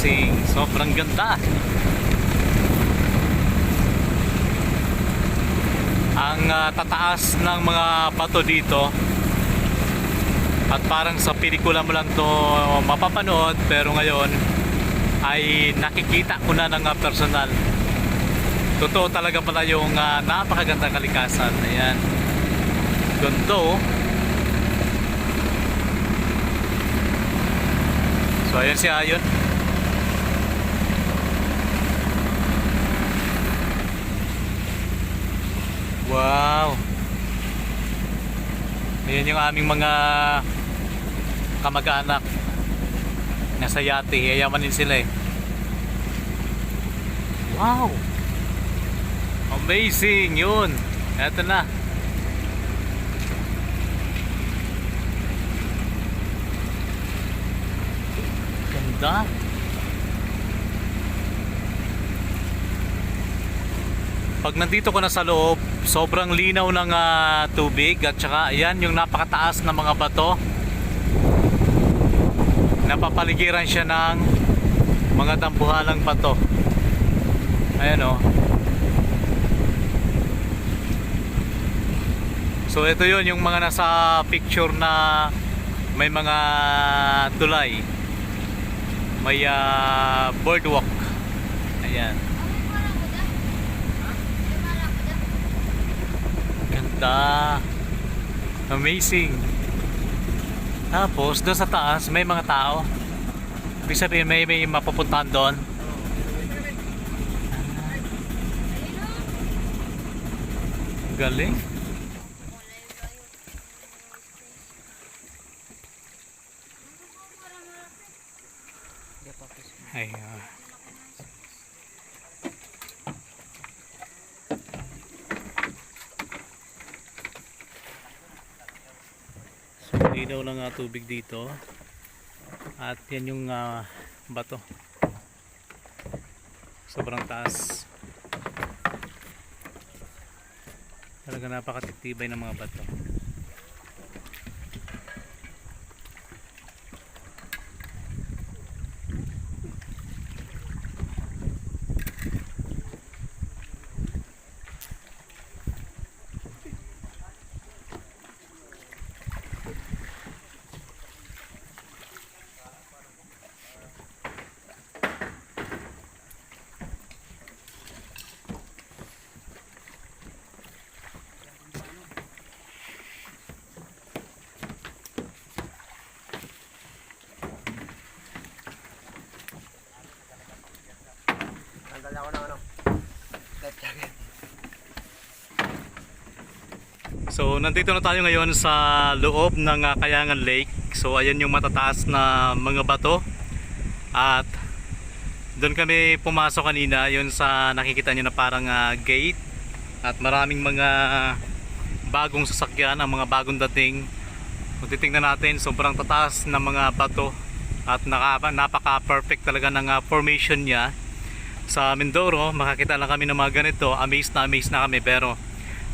amazing, sobrang ganda. Ang tataas ng mga bato dito, at parang sa pelikula mo lang to mapapanood, pero ngayon ay nakikita ko na ng personal. Totoo talaga pala yung napakagandang kalikasan. Ayan, ganito. So ayan si Ayon. Wow. Ayan yung aming mga kamag-anak. Nasa yate, yayamanin sila eh. Wow. Amazing yun. Eto na. Ganda. Pag nandito ko na sa loob, sobrang linaw ng tubig, at saka ayan yung napakataas na mga bato. Napapaligiran siya ng mga dambuhalang bato. Ayan o. So ito yun yung mga nasa picture na may mga tulay, may boardwalk. Ayan. Ganda. Amazing. Tapos doon sa taas may mga tao. Ibig sabihin may mapupuntahan doon. Galing. Ay, so linaw ng tubig dito, at yan yung bato, sobrang taas. Talaga napakatitibay ng mga bato. So nandito na tayo ngayon sa loob ng Kayangan Lake. So ayan yung matataas na mga bato, at doon kami pumasok kanina, yun sa nakikita nyo na parang gate, at maraming mga bagong sasakyan, ang mga bagong dating. Kung titingnan natin, sobrang tataas na mga bato, at napaka perfect talaga ng formation niya. Sa Mindoro makakita lang kami ng mga ganito, amazed na kami, pero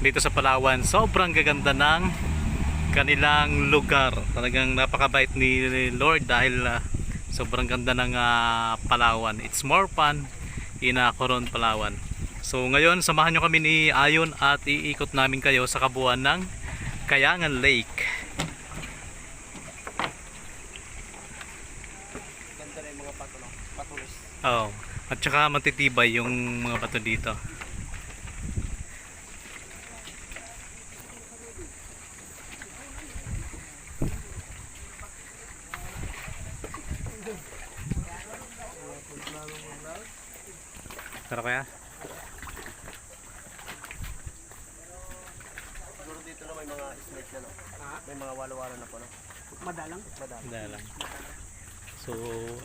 dito sa Palawan sobrang gaganda ng kanilang lugar. Talagang napakabait ni Lord dahil sobrang ganda ng Palawan. It's more fun in Coron, Palawan. So ngayon samahan nyo kami ni Ayon at iikot namin kayo sa kabuuan ng Kayangan Lake. Ganda rin mga patulos. Oh, at saka matitibay yung mga bato dito. Tara kaya? Siguro dito na may mga snake na, no? May mga walo-walo na po, no? Madalang? Dalang. So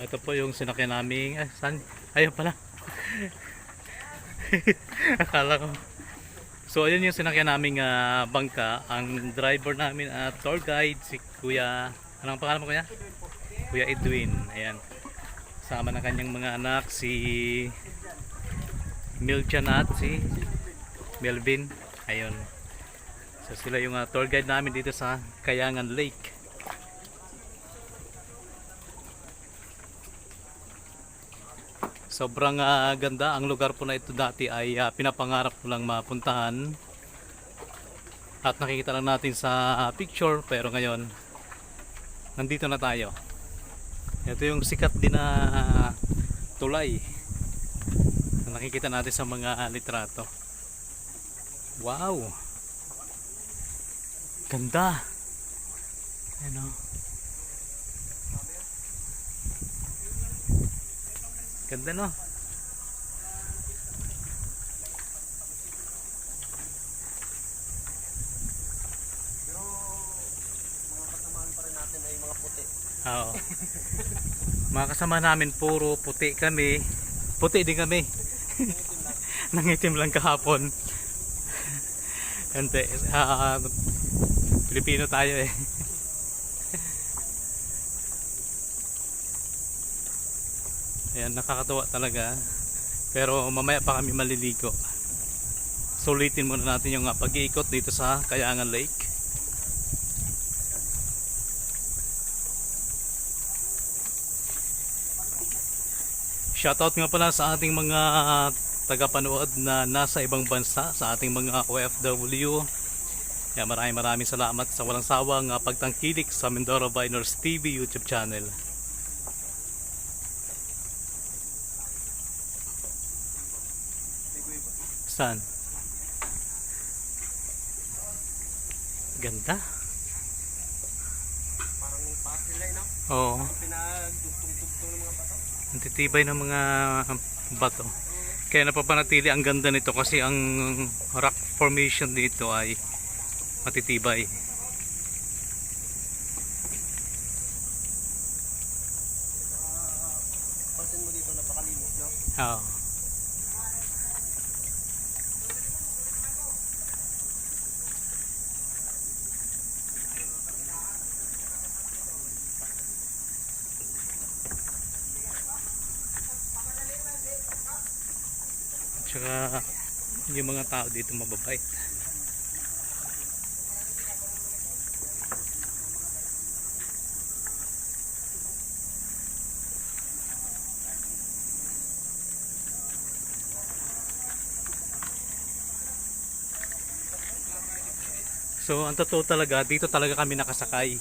ito po yung sinakyan namin. Saan? Ayun pala. Akala ko. So ayun yung sinakyan naming bangka. Ang driver namin at tour guide si Kuya, anong pangalan mo Kuya? Kuya Edwin. Ayan. Sama ng kanyang mga anak, si Milchan at si Melvin. Ayun. So sila yung tour guide namin dito sa Kayangan Lake. Sobrang ganda. Ang lugar po na ito dati ay pinapangarap ko lang mapuntahan. At nakikita lang natin sa picture, pero ngayon nandito na tayo. Ito yung sikat din na tulay na nakikita natin sa mga litrato. Wow! Ganda! Ano? Ganda, no? Pero mga kasamaan pa rin natin ay mga puti. Oo. Mga kasama namin puro puti kami. Puti din kami. Nangitim lang kahapon. Hindi. Pilipino tayo eh. Ayan, nakakatuwa talaga. Pero mamaya pa kami maliligo. Sulitin muna natin yung pag-iikot dito sa Kayangan Lake. Shoutout nga pala sa ating mga tagapanood na nasa ibang bansa, sa ating mga OFW. Kaya maraming salamat sa walang sawang pagtangkilik sa Mindoro Viners TV YouTube channel. Saan? Ganda. Parang pasilay, no? Oo. Pinagdugtong-dugtong ng mga bato. Ang titibay ng mga bato. Kaya napapanatili ang ganda nito kasi ang rock formation dito ay matitibay. Pansin mo dito, napakalinis, no? Oo. Tsaka yung mga tao dito mababait. So ang totoo talaga, dito talaga kami nakasakay.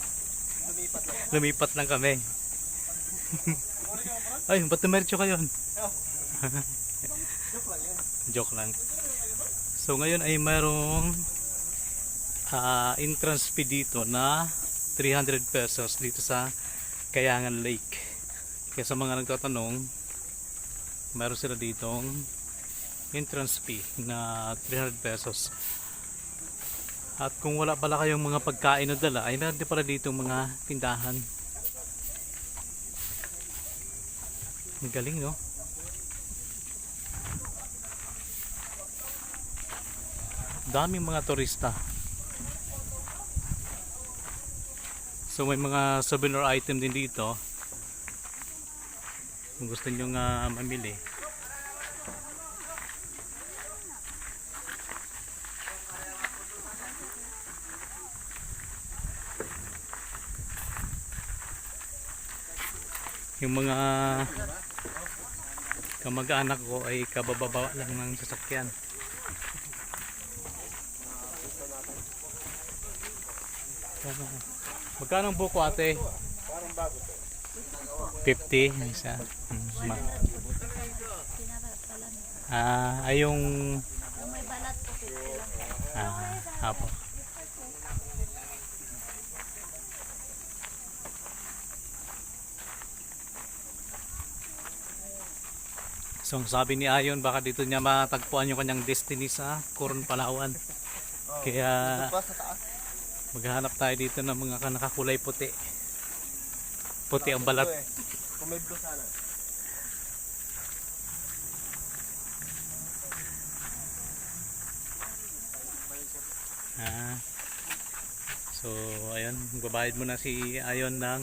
Lumipat lang. Lumipat lang kami. Ay, ba't dumiretso kayo? Joke lang yun. Joke lang. So ngayon ay mayroong entrance fee dito na 300 pesos dito sa Kayangan Lake. Kaya sa mga nagtatanong, mayroon sila ditong entrance fee na 300 pesos. At kung wala pala kayong mga pagkain na dala, ay meron din pala dito mga tindahan. Ang galing, no? Daming mga turista. So may mga souvenir item din dito. Kung gusto nyo nga mamili. Yung mga kamag-anak ko ay kabababa lang ng sasakyan. Magkano ang buko, ate? 50 ang isa. Ay yung may balat po 50 lang. apo. So sabi ni Ayon, baka dito niya matagpuan yung kanyang destiny sa Coron, Palawan. Kaya Pa sa taas. maghanap tayo dito ng mga nakakulay puti. Puti ang balat. Kung may blue sana. So ayun, magbabayad muna si Ayon ng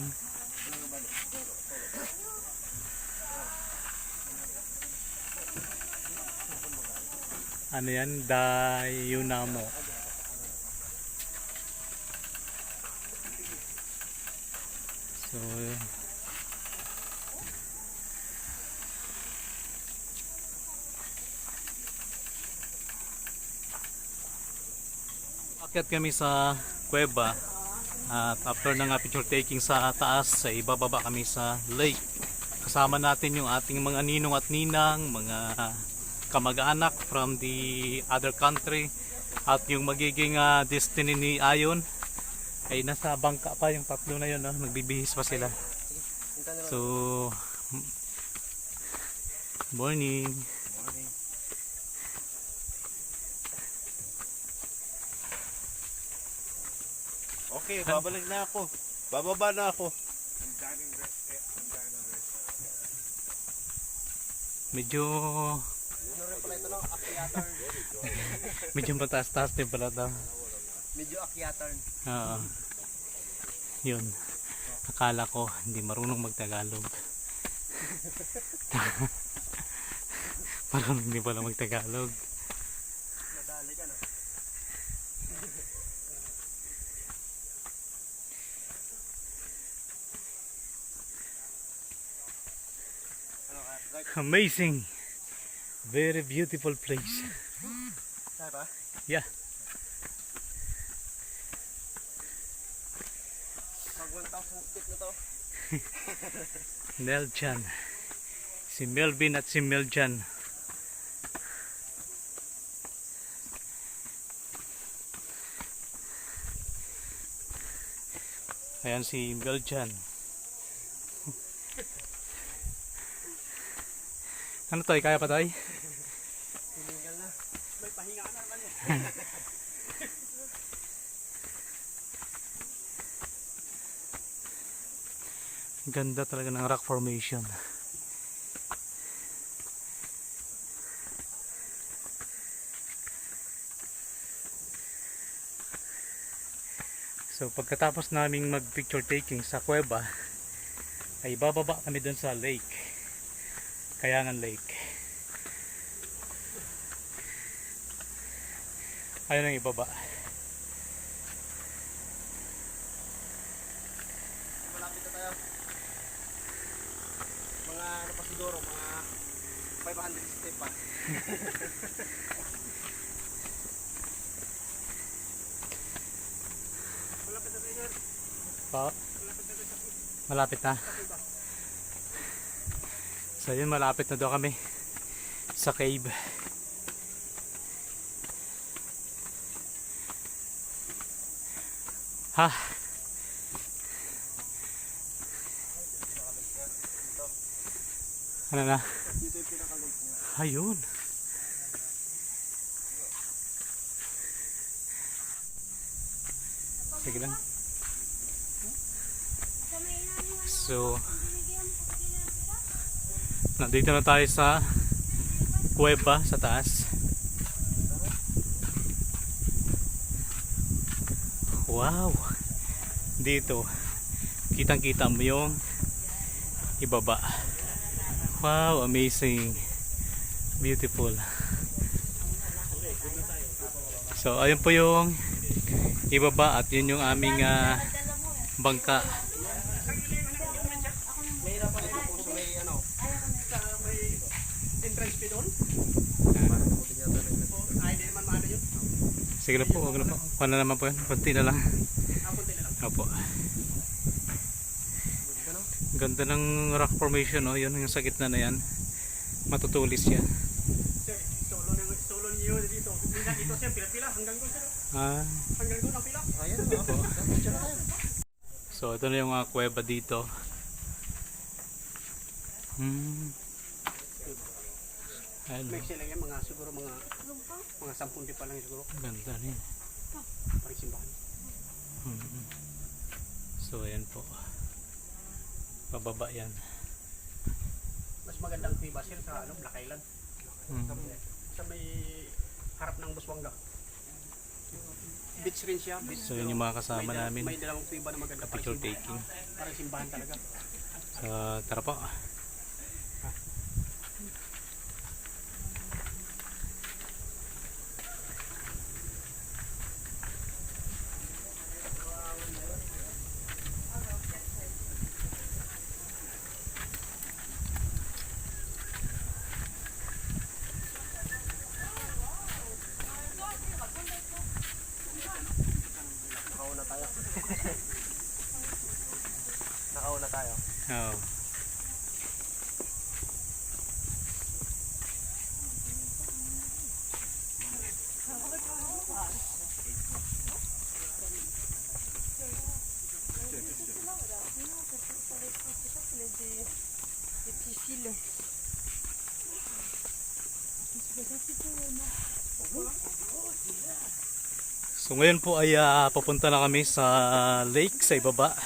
ano yan, Dayunamo. So Akyat kami sa kuweba at after ng picture taking sa taas ay bababa kami sa lake. Kasama natin yung ating mga ninong at ninang, mga kamag-anak from the other country, at yung magiging destiny ni Ayon ay nasa bangka pa, yung tatlo na yun, no? Nagbibihis pa sila. So morning. Okay, babalik na ako. Bababa na ako. Medyo medyo mataas-taas din pala ito. Medyo akyatan. Oo. Yun. Akala ko hindi marunong magtagalog. Marunong hindi pala magtagalog. Nadali ka na. Amazing. Very beautiful place. Kaya ba? Yeah. Pag 1,000 feet na to. Meljan. Si Melvin at si Meljan. Ayan si Meljan. Ano to? Kaya pa tayo? Hinigal na. May pahinga na naman eh. Ganda talaga ng rock formation. So pagkatapos naming mag picture taking sa kuweba ay bababa kami dun sa lake, Kayangan Lake. Ayun ang ibaba. Malapit na tayo. Mga ano pa siguro, mga 500 step pa. Malapit na tayo. Pa? Malapit na. So yun, malapit na daw kami sa cave. Ha? Ano na? Dito yung pinaka-log niya. Ayun. Sige lang. So nandito na tayo sa kuweba sa taas. Wow, dito kitang kita mo yung ibaba. Wow, amazing, beautiful. So ayun po yung ibaba at yun yung aming bangka. Mahirap pa rin po sa may ano. Sa may entrance fee doon. Ay, di naman maano yun. Sige na po, wag na po. Paano naman po yun? Kunti na lang. Apunti na lang. Opo. Ganda ng rock formation, oh. Yun yung sa gitna na yan. Matutulis yan. Sir, solo niyo dito. Pila dito sir, pila-pila hanggang doon sir. Ah, Hanggang doon ang pila. Ayan opo. So ito na yung kuweba dito. Ayun, May sila yan, mga siguro mga 10 di pa lang siguro. ganda rin. Parang simbahan. So ayan po. Pababa yan. Mas magandang tiba sir sa ano, Black Island. Sa may harap ng Buswanga. Beach rin siya. Beach, So yun yung mga kasama namin. May dalawang tiba na maganda. Picture taking. Parang simbahan talaga. So tara po. Difficile. So ngayon po ay papunta na kami sa lake sa ibaba.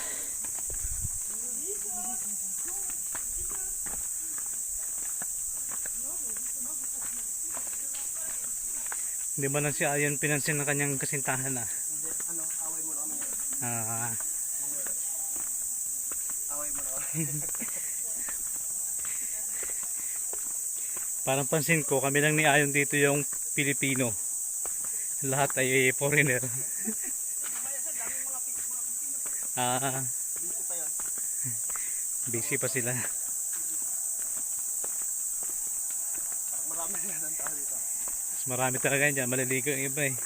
Hindi man lang si Ayon pinansin ng kanyang kasintahan na. Hindi, ano, away mo na kami. Ah, Away mo na kami. parang pansin ko kami lang ni Ayon dito yung Pilipino. Lahat ay foreigner. Ah, busy pa sila. Marami na yan ang tao dito. Mas marami talaga yan dyan. Maliligo yung iba eh.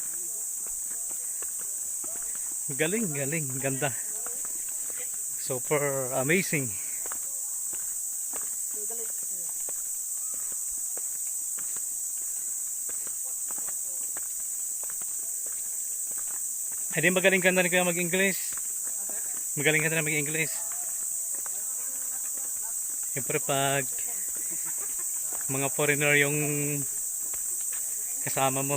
Galing, galing. Ganda. Super amazing. Ay di magaling ka na rin kaya mag-English. Magaling ka na rin mag-English. Siyempre pag mga foreigner yung kasama mo.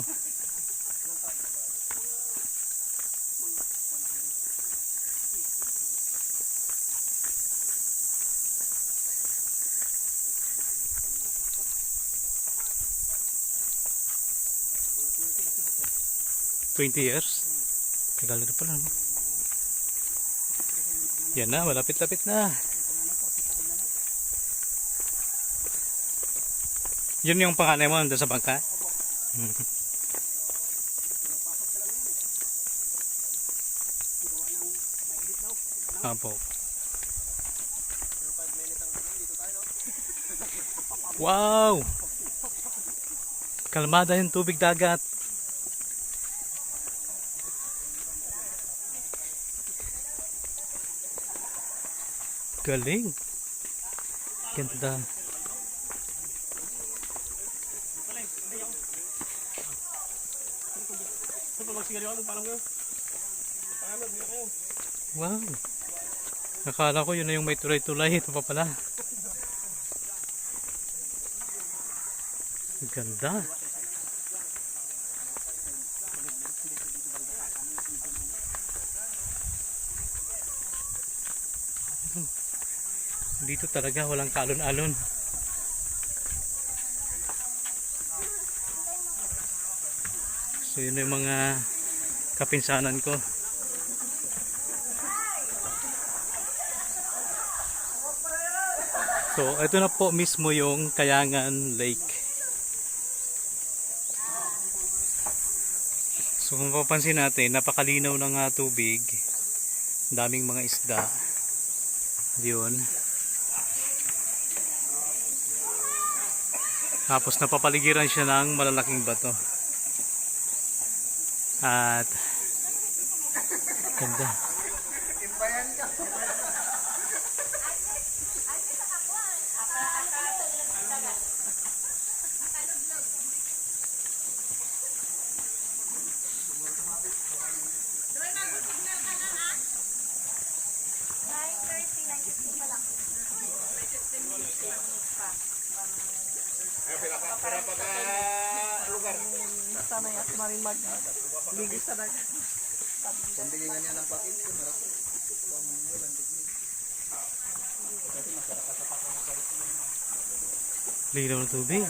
$20. Tagal na pala, no? Yan na, malapit-lapit na. Yun yung panganay mo nandun sa bangka? Apo. Wow! Kalmada yung tubig dagat. Galing. Ganda. Wow. Nakala ko yun na yung may tulay-tulay. Ito pa pala. Ganda. Dito talaga walang kalon-alon. So yun yung mga kapinsanan ko. So ito na po mismo yung Kayangan Lake. So kung mapapansin natin, napakalinaw ng tubig. Daming mga isda. Yun. Tapos napapaligiran siya ng malalaking bato. At ganda. Sana yan, maring mag-ligo sa dagat. Sandigingan niya ng pakit. Linaw ng tubig.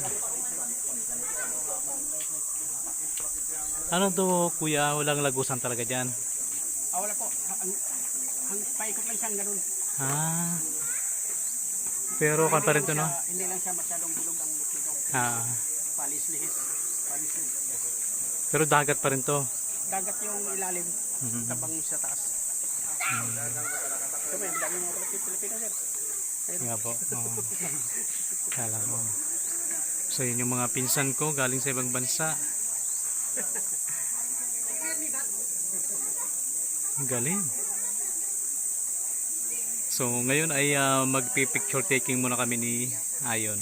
Ano to kuya? Walang lagusan talaga dyan. Wala po. Paikot lang siyang ganun. Ah. Pero kan pa rin to, no? Hindi lang siya masyadong bilog ang likido. Ah. Palislihis. Pero dagat pa rin to. Dagat yung ilalim. Tabang sa taas. Ito may dami mga Pilipino sir. Nga po. Oh. Kala mo. So yun yung mga pinsan ko galing sa ibang bansa. Galing. So ngayon ay magpi-picture taking muna kami ni Ayon.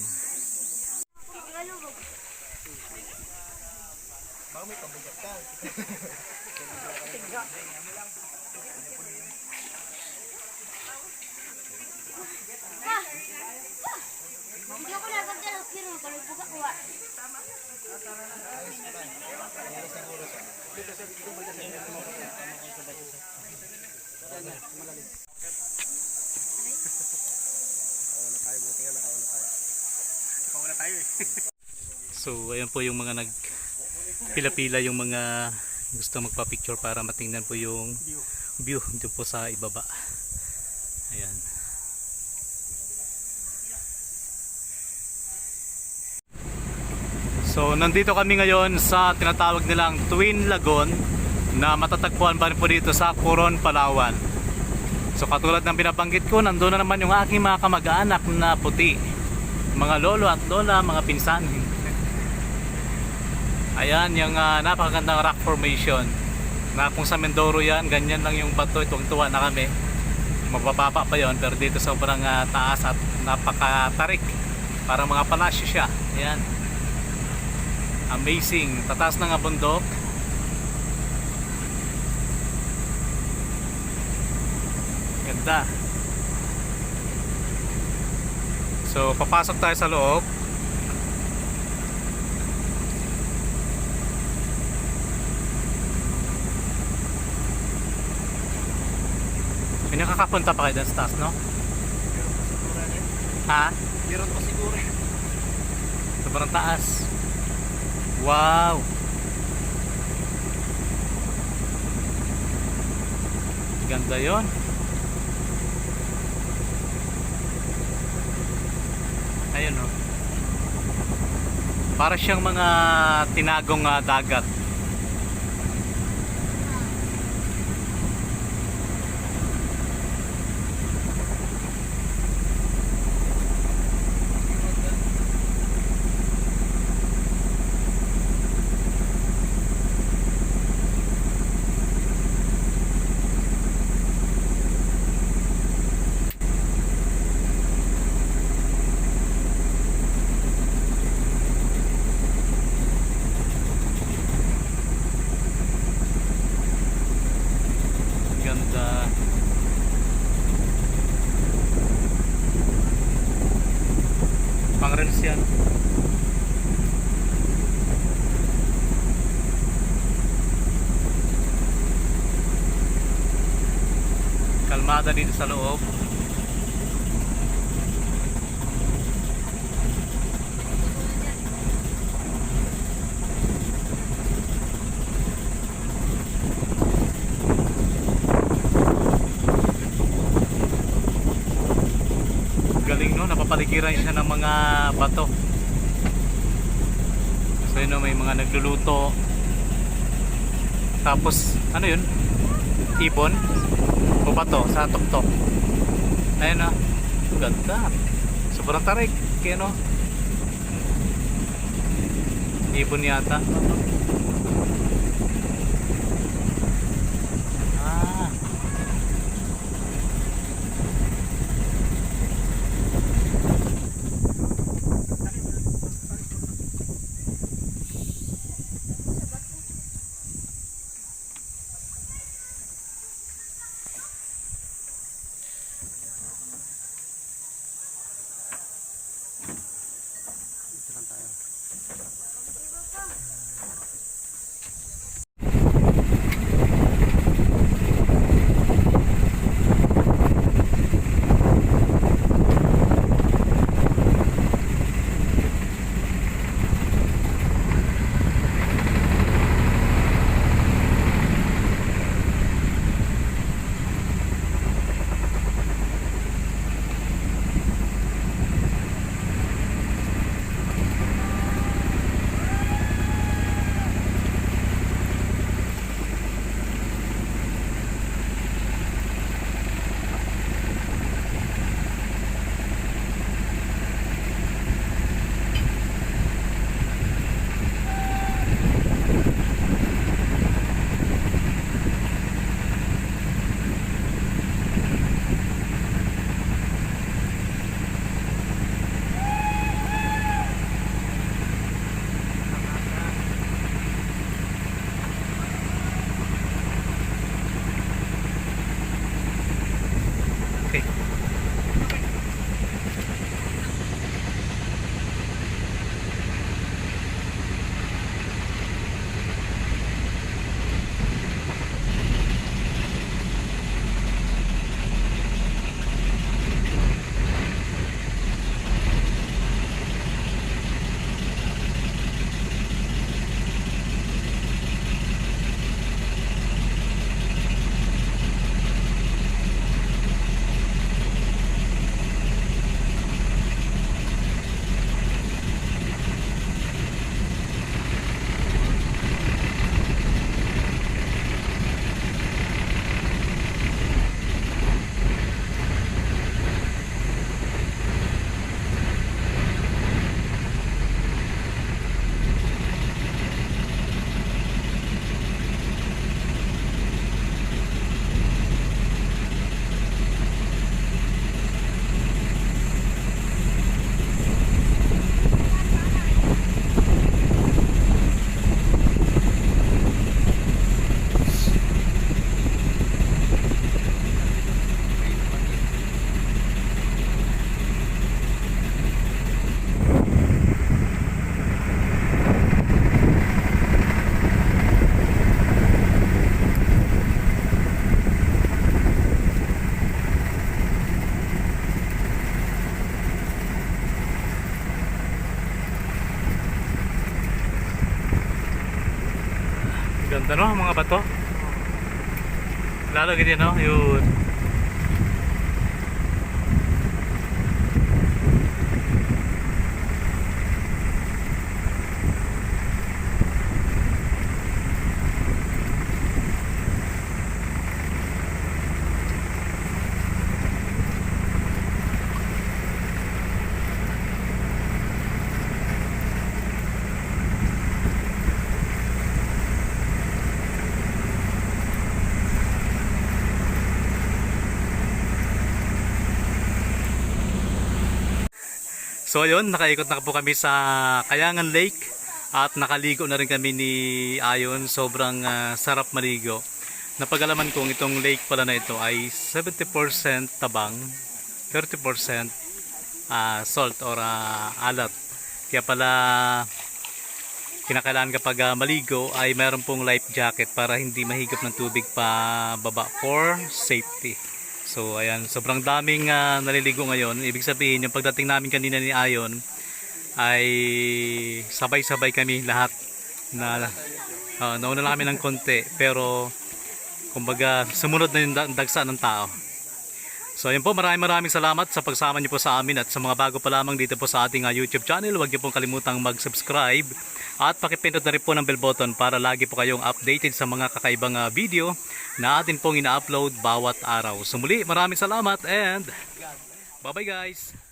Hindi ko nagagdala, pero balog-buga ko. Pauna tayo eh. So ayan po yung mga nagpila-pila, yung mga gusto magpa-picture para matingnan po yung view dito po sa ibaba. Ayan. So nandito kami ngayon sa tinatawag nilang Twin Lagoon na matatagpuan pa rin po dito sa Coron, Palawan. So katulad ng binabanggit ko, nandoon na naman yung aking mga kamag-anak na puti, mga lolo at lola, mga pinsan. Ayan yung napakagandang rock formation na kung sa Mindoro yan, ganyan lang yung bato. Tuwang-tuwa na kami, magbababa pa yon, pero dito sobrang taas at napakatarik, parang mga palasyo siya. Ayan, amazing, tataas ng bundok. Ganda. So papasok tayo sa loob. May nakakapunta pa kayo dun sa taas, no? Ha? Meron pa siguro eh. Sobrang taas. Wow! Ganda yon. Ayun, no? Para siyang mga tinagong dagat. Ganda. Pang reels yan. Kalmada dito sa loob. Galing, no, napapaligiran siya ng mga bato. So yun, no, may mga nagluluto. Tapos ano yun, ibon o bato sa tuktok. Ayun, no, ganda, sobrang tarik. Kaya, no, ibon yata. Ganda no, mga bato. Lalo ganyan no, yun. So ayun, nakaikot na po kami sa Kayangan Lake at nakaligo na rin kami ni Ayon. Sobrang sarap maligo. Napagalaman kong itong lake pala na ito ay 70% tabang, 30% salt or alat. Kaya pala kinakailangan kapag maligo ay mayroon pong life jacket para hindi mahigop ng tubig pa baba for safety. So ayan, sobrang daming naliligo ngayon. Ibig sabihin, yung pagdating namin kanina ni Ayon ay sabay-sabay kami lahat na nauna lang kami ng konti, pero kumbaga sumunod na yung dagsa ng tao. So ayun po, maraming salamat sa pagsama niyo po sa amin, at sa mga bago pa lamang dito po sa ating YouTube channel, huwag niyo pong kalimutang mag-subscribe at pakipindot na rin po ng bell button para lagi po kayong updated sa mga kakaibang video na atin pong ina-upload bawat araw. So muli, maraming salamat and bye bye guys!